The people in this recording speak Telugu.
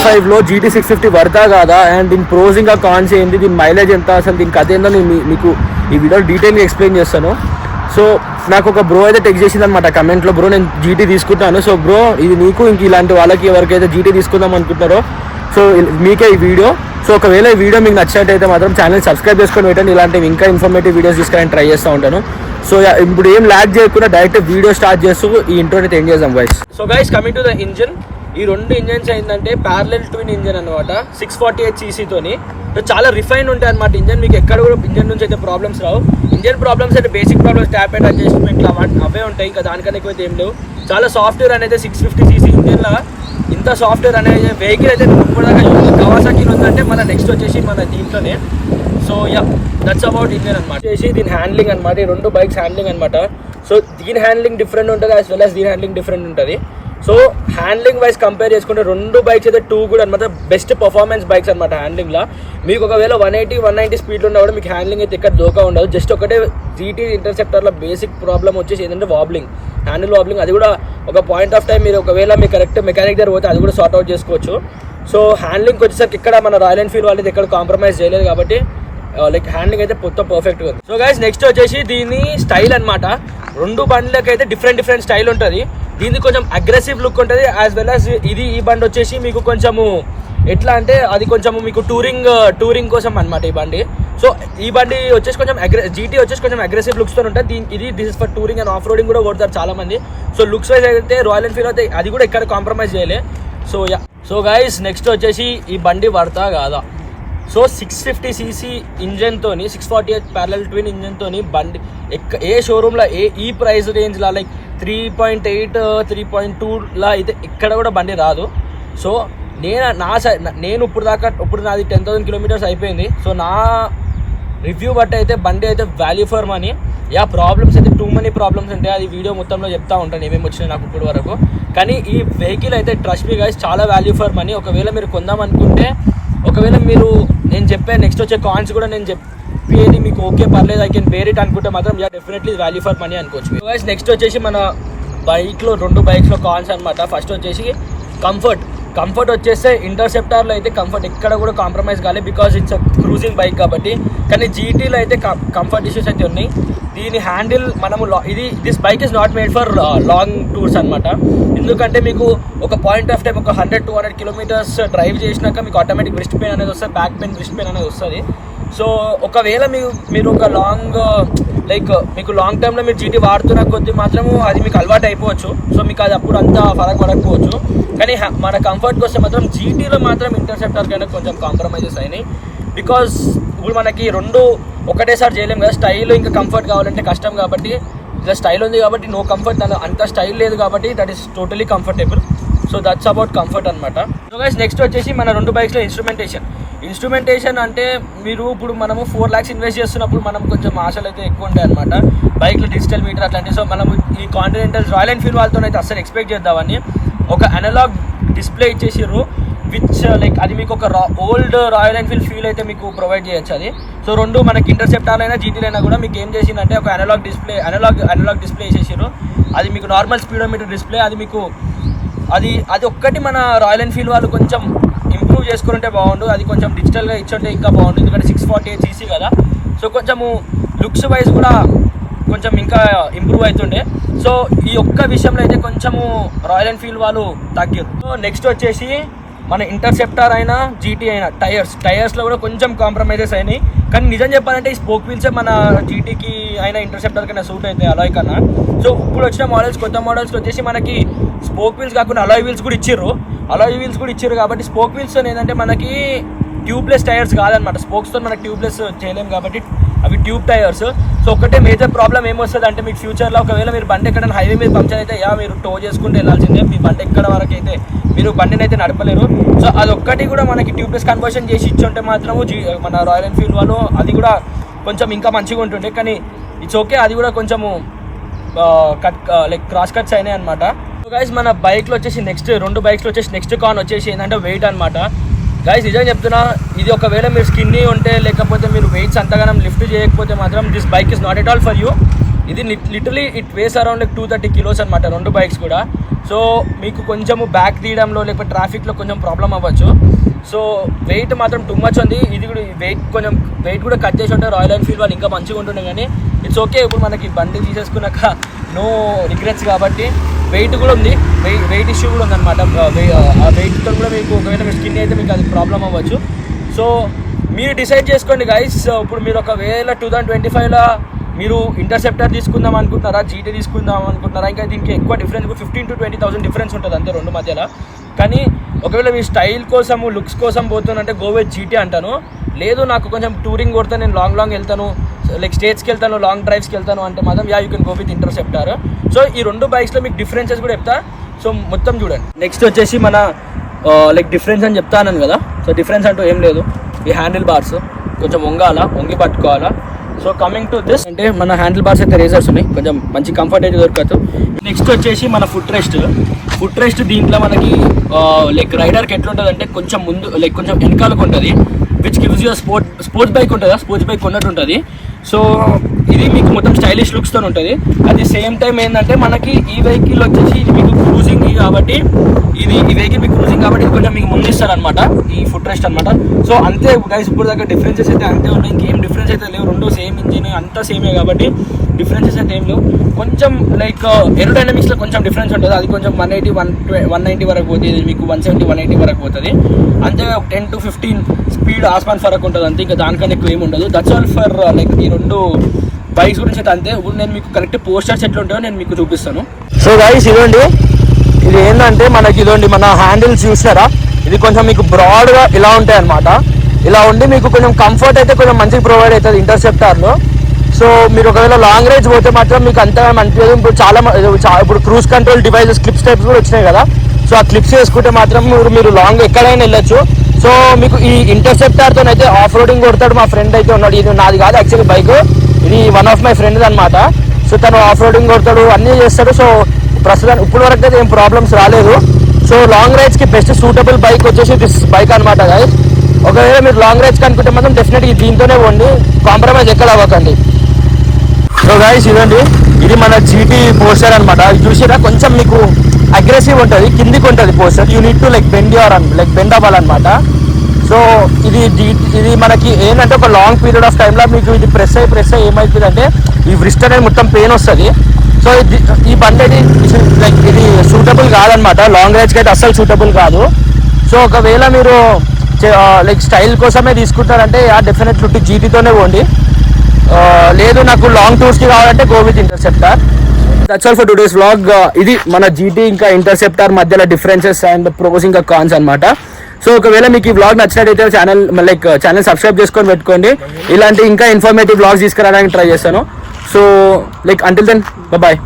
2025లో GT650 వర్తా కాదా, అండ్ దీని ప్రోస్ ఇంకా కాన్స్ ఏంటి, దీని మైలేజ్ ఎంత, అసలు దీని కథ ఏందో నేను మీకు ఈ వీడియో డీటెయిల్గా ఎక్స్ప్లెయిన్ చేస్తాను. సో నాకు ఒక బ్రో అయితే టెక్స్ట్ చేసింది అనమాట కమెంట్లో, బ్రో నేను GT తీసుకుంటాను, సో బ్రో ఇది నీకు ఇంక ఇలాంటి వాళ్ళకి ఎవరికైతే GT తీసుకుందాం అనుకుంటారో సో మీకే ఈ వీడియో. సో ఒకవేళ ఈ వీడియో మీకు నచ్చినట్టయితే మాత్రం ఛానల్ సబ్స్క్రైబ్ చేసుకొని పెట్టండి, ఇలాంటివి ఇంకా ఇన్ఫర్మేటివ్ వీడియోస్ తీసుకొని ట్రై చేస్తూ ఉంటాను. సో ఇప్పుడు ఏం ల్యాగ్ చేయకుండా డైరెక్ట్ వీడియో స్టార్ట్ చేస్తూ ఈ ఇంట్రోని ఎండ్ చేద్దాం guys. So guys coming to the engine, ఈ రెండు ఇంజన్స్ ఏంటంటే ప్యారలల్ ట్విన్ ఇంజన్ అనమాట 648cc తోని. చాలా రిఫైన్ ఉంటాయి అనమాట ఇంజన్, మీకు ఎక్కడ కూడా ఇంజన్ నుంచి అయితే ప్రాబ్లమ్స్ రావు. ఇంజన్ ప్రాబ్లమ్స్ అయితే basic problems, tappet adjustment అవే ఉంటాయి, ఇంకా దానికన్నా ఎక్కువైతే ఏం లేవు. చాలా సాఫ్ట్వేర్ అనేది 650cc ఇంజన్లో ఇంత సాఫ్ట్వేర్ అనేది వెహికల్ అయితే ఇప్పటిదాకా కవాసాకి ఉందంటే మన నెక్స్ట్ వచ్చేసి మన దీంట్లోనే. So yeah that's about engine అనమాట. వచ్చేసి దీని హ్యాండ్లింగ్ అనమాట, ఈ రెండు బైక్స్ హ్యాండ్లింగ్ అనమాట. సో దీని హ్యాండ్లింగ్ డిఫరెంట్ ఉంటుంది, యాజ్ వెల్ యాజ్ దీని హ్యాండ్లింగ్ డిఫరెంట్ ఉంటుంది. సో హ్యాండ్లింగ్ వైజ్ కంపేర్ చేసుకుంటే రెండు బైక్స్ అయితే టూ కూడా అనమాట బెస్ట్ పర్ఫార్మెన్స్ బైక్స్ అనమాట హ్యాండ్లింగ్లో. మీకు ఒకవేళ 180-190 స్పీడ్లో ఉన్నా కూడా మీకు హ్యాండ్లింగ్ అయితే ఇక్కడ దోకా ఉండదు. జస్ట్ ఒకటే GT ఇంటర్సెప్టర్లో బేసిక్ ప్రాబ్లం వచ్చేసి ఏంటంటే వాబ్లింగ్, హ్యాండిల్ వాబ్లింగ్. అది కూడా ఒక పాయింట్ ఆఫ్ టైం మీరు ఒకవేళ మీ కరెక్ట్ మెకానిక్ దగ్గర పోతే అది కూడా సార్ట్ అవుట్ చేసుకోవచ్చు. సో హ్యాండ్లింగ్ వచ్చేసరికి ఇక్కడ మన రాయల్ ఎన్ఫీల్డ్ వాళ్ళది ఎక్కడ కాంప్రమైజ్ చేయలేదు కాబట్టి లైక్ హ్యాండ్లింగ్ అయితే మొత్తం పర్ఫెక్ట్గా ఉంది. సో గైస్ నెక్స్ట్ వచ్చేసి దీని స్టైల్ అనమాట. రెండు బండ్లకి అయితే డిఫరెంట్ స్టైల్ ఉంటుంది. దీనికి కొంచెం అగ్రెసివ్ లుక్ ఉంటుంది, యాజ్ వెల్ యాజ్ ఈ బండి వచ్చేసి మీకు కొంచెము ఎట్లా అంటే అది కొంచెం మీకు టూరింగ్ కోసం అనమాట ఈ బండి. సో ఈ బండి వచ్చేసి కొంచెం GT వచ్చేసి కొంచెం అగ్రెసివ్ లుక్స్తో ఉంటుంది. This is for touring and off roading కూడా కొడతారు చాలా మంది. సో లుక్స్ వైజ్ అయితే రాయల్ ఎన్ఫీల్డ్ అయితే అది కూడా ఇక్కడ కాంప్రమైజ్ చేయలే. So yeah so guys next వచ్చేసి ఈ బండి వర్తా కాదా. సో 650cc ఇంజన్తోని 648 ప్యారలల్ ట్విన్ ఇంజన్తోని బండి ఏ షోరూమ్లో ఈ ప్రైస్ రేంజ్లో లైక్ 3.8 3.2లా అయితే ఇక్కడ కూడా బండి రాదు. సో నేను ఇప్పుడు నాది 10,000 కిలోమీటర్స్ అయిపోయింది. సో నా రివ్యూ బట్టి అయితే బండి అయితే value for money. Yeah problems అయితే టూ మనీ ప్రాబ్లమ్స్ ఉంటాయి, అది వీడియో మొత్తంలో చెప్తా ఉంటాను ఏమేమి వచ్చినాయి నాకు ఇప్పటి వరకు. కానీ ఈ వెహికల్ అయితే ట్రస్ట్ మీ గైస్ చాలా వాల్యూ ఫర్ మనీ. ఒకవేళ మీరు కొందాం అనుకుంటే, ఒకవేళ మీరు నేను చెప్పే నెక్స్ట్ వచ్చే కాయిన్స్ కూడా నేను చెప్పేది మీకు ఓకే పర్లేదు ఐ కెన్ బేర్ ఇట్ అనుకుంటే మాత్రం yeah definitely value for money అనుకోవచ్చు. గైస్ నెక్స్ట్ వచ్చేసి మన బైక్లో రెండు బైక్స్లో కాయిన్స్ అనమాట. ఫస్ట్ వచ్చేసి కంఫర్ట్ వచ్చేస్తే ఇంటర్సెప్టార్లో అయితే కంఫర్ట్ ఎక్కడ కూడా కాంప్రమైజ్ కాలేదు, బికాజ్ ఇట్స్ క్రూజింగ్ బైక్ కాబట్టి. కానీ GTలో అయితే కంఫర్ట్ ఇష్యూస్ అయితే ఉన్నాయి. దీని హ్యాండిల్ మనము this bike is not made for long tours అనమాట. ఎందుకంటే మీకు ఒక పాయింట్ ఆఫ్ టైం ఒక 100-200 కిలోమీటర్స్ డ్రైవ్ చేసినాక మీకు ఆటోమేటిక్ రిస్ట్ పెయిన్ అనేది వస్తుంది, బ్యాక్ పెయిన్, రిస్ట్ పెయిన్ అనేది వస్తుంది. సో ఒకవేళ మీరు ఒక మీకు లాంగ్ టైంలో మీరు GT వాడుతున్న కొద్దీ మాత్రము అది మీకు అలవాటు అయిపోవచ్చు. సో మీకు అది అప్పుడు అంత ఫరక్ పడకపోవచ్చు. కానీ మన కంఫర్ట్కి వస్తే మాత్రం GTలో మాత్రం ఇంటర్సెప్టర్ కన్నా కొంచెం కాంప్రమైజెస్ అయినాయి. బికాజ్ ఇప్పుడు మనకి రెండు ఒకటేసారి చేయలేము కదా, స్టైల్ ఇంకా కంఫర్ట్ కావాలంటే కష్టం కాబట్టి. ఇలా స్టైల్ ఉంది కాబట్టి నో కంఫర్ట్, అంత స్టైల్ లేదు కాబట్టి that is totally comfortable. So that's about comfort అనమాట. సో గైస్ నెక్స్ట్ వచ్చేసి మన రెండు బైక్స్లో ఇన్స్ట్రుమెంటేషన్ అంటే మీరు ఇప్పుడు మనము 4 lakhs ఇన్వెస్ట్ చేస్తున్నప్పుడు మనం కొంచెం ఆశలు అయితే ఎక్కువ ఉంటాయి అనమాట బైక్లో, డిజిటల్ మీటర్ అట్లాంటివి. సో మనము ఈ కాంటినెంటల్ రాయల్ ఎన్ఫీల్డ్ వాళ్ళతో అయితే అస్సలు ఎక్స్పెక్ట్ చేద్దామని ఒక అనలాగ్ డిస్ప్లే ఇచ్చేసారు, విచ్ లైక్ అది మీకు ఒక ఓల్డ్ రాయల్ ఎన్ఫీల్డ్ ఫీల్ అయితే మీకు ప్రొవైడ్ చేయొచ్చు అది. సో రెండు మనకి ఇంటర్సెప్టార్ అయినా GT అయినా కూడా మీకు ఏం చేసిందంటే ఒక అనలాగ్ డిస్ప్లే వేసేసారు. అది మీకు నార్మల్ స్పీడోమీటర్ డిస్ప్లే. అది మీకు అది ఒక్కటి మన రాయల్ ఎన్ఫీల్డ్ వాళ్ళు కొంచెం ఇంప్రూవ్ చేసుకుంటే బాగుండు. అది కొంచెం డిజిటల్గా ఇచ్చుంటే ఇంకా బాగుండు, ఎందుకంటే 648cc కదా. సో కొంచెము లుక్స్ వైజ్ కూడా కొంచెం ఇంకా ఇంప్రూవ్ అవుతుండే. సో ఈ ఒక్క విషయంలో అయితే కొంచెము రాయల్ ఎన్ఫీల్డ్ వాళ్ళు తగ్గారు. సో నెక్స్ట్ వచ్చేసి మన ఇంటర్సెప్టార్ అయినా GT అయినా టైర్స్లో కూడా కొంచెం కాంప్రమైజెస్ అయినాయి. కానీ నిజం చెప్పాలంటే ఈ స్పోక్ వీల్సే మన GTకి అయినా ఇంటర్సెప్టర్ కన్నా సూట్ అవుతాయి అలాయ్ కన్నా. సో ఇప్పుడు వచ్చిన కొత్త మోడల్స్కి వచ్చేసి మనకి స్పోక్ వీల్స్ కాకుండా అలాయ్ వీల్స్ కూడా ఇచ్చారు కాబట్టి స్పోక్ వీల్స్ ఏంటంటే మనకి ట్యూబ్లెస్ టైర్స్ కాదనమాట. స్పోక్స్తో మనకి ట్యూబ్లెస్ చేయలేము కాబట్టి అవి ట్యూబ్ టైర్స్. సో ఒకటే మేజర్ ప్రాబ్లం ఏమొస్తుంది అంటే మీకు ఫ్యూచర్లో ఒకవేళ మీరు బండి ఎక్కడైనా హైవే మీద పంక్చర్ అయితే మీరు టో చేసుకుంటూ వెళ్ళాల్సిందే, మీ బండి ఎక్కడ వరకు అయితే మీరు బండిని అయితే నడపలేరు. సో అదొక్కటి కూడా మనకి ట్యూబ్లెస్ కన్వర్షన్ చేసి ఇచ్చుంటే మాత్రము మన రాయల్ ఎన్ఫీల్డ్ వాళ్ళు అది కూడా కొంచెం ఇంకా మంచిగా ఉంటుండే. కానీ ఇట్స్ ఓకే, అది కూడా కొంచెము క్రాస్ కట్స్ అయినాయి అనమాట. సో గైస్ మన బైక్లో వచ్చేసి రెండు బైక్స్లో వచ్చేసి నెక్స్ట్ కాన్ వచ్చేసి ఏంటంటే వెయిట్ అనమాట. గైస్ నిజం చెప్తున్నా, ఇది ఒకవేళ మీరు స్కిన్నీ ఉంటే లేకపోతే మీరు వెయిట్స్ అంతగానం లిఫ్ట్ చేయకపోతే మాత్రం this bike is not at all for you. ఇది literally it weighs around like 230 kilos అనమాట రెండు బైక్స్ కూడా. సో మీకు కొంచెము బ్యాక్ తీయడంలో లేకపోతే ట్రాఫిక్లో కొంచెం ప్రాబ్లం అవ్వచ్చు. సో వెయిట్ మాత్రం టూ మచ్ ఉంది. ఇది కూడా వెయిట్ కూడా కట్ చేసి ఉంటే రాయల్ ఎన్ఫీల్డ్ వాళ్ళు ఇంకా మంచిగా ఉంటుండే, కానీ ఇట్స్ ఓకే. ఇప్పుడు మనకి బండి తీసేసుకున్నాక నో రిగ్రెట్స్ కాబట్టి వెయిట్ కూడా ఉంది, వెయిట్ ఇష్యూ కూడా ఉందన్నమాట. ఆ వెయిట్తో కూడా మీకు ఒకవేళ మీ స్కిన్ అయితే మీకు అది ప్రాబ్లం అవ్వచ్చు. సో మీరు డిసైడ్ చేసుకోండి గైస్. ఇప్పుడు మీరు ఒకవేళ 2025లో మీరు ఇంటర్సెప్టర్ తీసుకుందాం అనుకుంటున్నారా, జీటీ తీసుకుందాం అనుకుంటున్నారా, ఇంకా దీనికి ఎక్కువ డిఫరెన్స్ 15,000 to 20,000 డిఫరెన్స్ ఉంటుంది అంతే రెండు మధ్యలో. కానీ ఒకవేళ మీ స్టైల్ కోసము లుక్స్ కోసం పోతున్నంటే గో విత్ జీటీ అంటాను. లేదు నాకు కొంచెం టూరింగ్ కొడతాను, నేను లాంగ్ వెళ్తాను, లైక్ స్టేట్స్కి వెళ్తాను, లాంగ్ డ్రైవ్స్కి వెళ్తాను అంటే మాత్రం you can go with interceptor. So ఈ రెండు బైక్స్లో మీకు డిఫరెన్సెస్ కూడా చెప్తా. సో మొత్తం చూడండి. నెక్స్ట్ వచ్చేసి మన లైక్ డిఫరెన్స్ అని చెప్తాను కదా. సో డిఫరెన్స్ అంటూ ఏం లేదు, ఈ హ్యాండిల్ బార్స్ కొంచెం వంగి పట్టుకోవాలా. సో కమింగ్ టు దిస్ అంటే మన హ్యాండిల్ బార్స్ అయితే రేజర్స్ ఉన్నాయి, కొంచెం మంచి కంఫర్ట్ అయితే దొరకచ్చు. నెక్స్ట్ వచ్చేసి మన ఫుట్ రెస్ట్ దీంట్లో మనకి లైక్ రైడర్కి ఎట్లుంటుంది అంటే కొంచెం ముందు లైక్ కొంచెం వెనకాలకు ఉంటుంది, which gives you sports bike ఉంటుందా, స్పోర్ట్స్ బైక్ ఉన్నట్టు ఉంటుంది. సో ఇది మీకు మొత్తం స్టైలిష్ లుక్స్తో ఉంటుంది. అది సేమ్ టైం ఏంటంటే మనకి ఈ వెహికల్ వచ్చేసి ఇది మీకు క్రూజింగ్ కాబట్టి ఈ వెహికల్ మీకు క్రూజింగ్ కాబట్టి ఇది కొంచెం మీకు ముందిస్తారు అనమాట ఈ ఫుట్ రెస్ట్ అనమాట. సో అంతే గైస్, ఇప్పుడు దాకా డిఫరెన్సెస్ అయితే అంతే ఉన్నాయి, ఇంకేం డిఫరెన్స్ అయితే లేవు. రెండు సేమ్ ఇంజిన్ అంతా సేమే కాబట్టి డిఫరెన్సెస్ అయితే ఏం లేవు. కొంచెం లైక్ ఏరోడైనమిక్స్లో కొంచెం డిఫరెన్స్ ఉంటుంది, అది కొంచెం 180 190 వరకు పోతుంది, ఇది మీకు 170 180 వరకు పోతుంది. అంతే 10 to 15 స్పీడ్ ఆస్మాన్ ఫరక్ ఉంటుంది అంతే, ఇంకా దానికన్నా ఎక్కువ ఏమి ఉండదు. దట్స్ ఆల్ ఫర్ లైక్ ఈ రెండు బైక్స్ గురించి అయితే అంతే. ఇప్పుడు నేను మీకు కరెక్ట్ పోస్టర్స్ ఎట్లా ఉంటాయో నేను మీకు చూపిస్తాను. సో గైస్ ఇదండి, ఇది ఏంటంటే మనకి ఇదండి మన హ్యాండిల్స్ చూసారా, ఇది కొంచెం మీకు బ్రాడ్గా ఇలా ఉంటాయి అనమాట. ఇలా ఉండి మీకు కొంచెం కంఫర్ట్ అయితే కొంచెం మంచిగా ప్రొవైడ్ అవుతుంది ఇంటర్సెప్టార్లో. సో మీరు ఒకవేళ లాంగ్ రేంజ్ పోతే మాత్రం మీకు అంతగా అనిపించదు. ఇప్పుడు ఇప్పుడు cruise control devices clips types కూడా వచ్చినాయి కదా. సో ఆ క్లిప్స్ వేసుకుంటే మాత్రం మీరు లాంగ్ ఎక్కడైనా వెళ్ళొచ్చు. సో మీకు ఈ ఇంటర్సెప్టార్తో అయితే ఆఫ్ రోడింగ్ కొడతాడు మా ఫ్రెండ్ అయితే ఉన్నాడు. ఇది నాది కాదు యాక్చువల్లీ బైక్, ఇది వన్ ఆఫ్ మై ఫ్రెండ్స్ అనమాట. సో తను ఆఫ్ రోడింగ్ కొడతాడు, అన్నీ చేస్తాడు. సో ప్రస్తుతానికి ఇప్పుడు వరకు అయితే ఏం ప్రాబ్లమ్స్ రాలేదు. సో లాంగ్ రైడ్స్కి బెస్ట్ సూటబుల్ బైక్ వచ్చేసి దిస్ బైక్ అనమాట గైస్. ఒకవేళ మీరు లాంగ్ రైడ్స్ అనుకుంటే మాత్రం డెఫినెట్గా దీంతోనే పోండి, కాంప్రమైజ్ ఎక్కడ అవ్వకండి. సో గైస్ ఇదండి, ఇది మన జీటీ పోస్టర్ అనమాట. ఇది చూసిరా కొంచెం మీకు అగ్రెసివ్ ఉంటుంది, కిందికి ఉంటుంది posture. You need to like bend అవ్వాలన్నమాట. సో ఇది మనకి ఏంటంటే ఒక లాంగ్ పీరియడ్ ఆఫ్ టైంలో మీకు ఇది ప్రెస్ అయ్యి ఏమవుతుంది అంటే ఈ వ్రిస్ట్ అనేది మొత్తం పెయిన్ వస్తుంది. సో ఈ బండి అనేది లైక్ ఇది సూటబుల్ కాదనమాట, లాంగ్ రైడ్స్కి అయితే అస్సలు సూటబుల్ కాదు. సో ఒకవేళ మీరు లైక్ స్టైల్ కోసమే తీసుకుంటారంటే డెఫినెట్లీ జీటీతోనే పోండి. లేదు నాకు లాంగ్ టూర్స్కి కావాలంటే go with interceptor. That's all for today's vlog. ఇది మన జీటీ ఇంకా ఇంటర్సెప్టార్ మధ్యలో డిఫరెన్సెస్ అండ్ ప్రోస్ ఇంకా కాన్స్ అనమాట. సో ఒకవేళ మీకు ఈ వ్లాగ్ నచ్చినట్టయితే ఛానల్ సబ్స్క్రైబ్ చేసుకొని పెట్టుకోండి. ఇలాంటి ఇంకా ఇన్ఫర్మేటివ్ వ్లాగ్స్ తీసుకురావడానికి ట్రై చేస్తాను. So until then bye.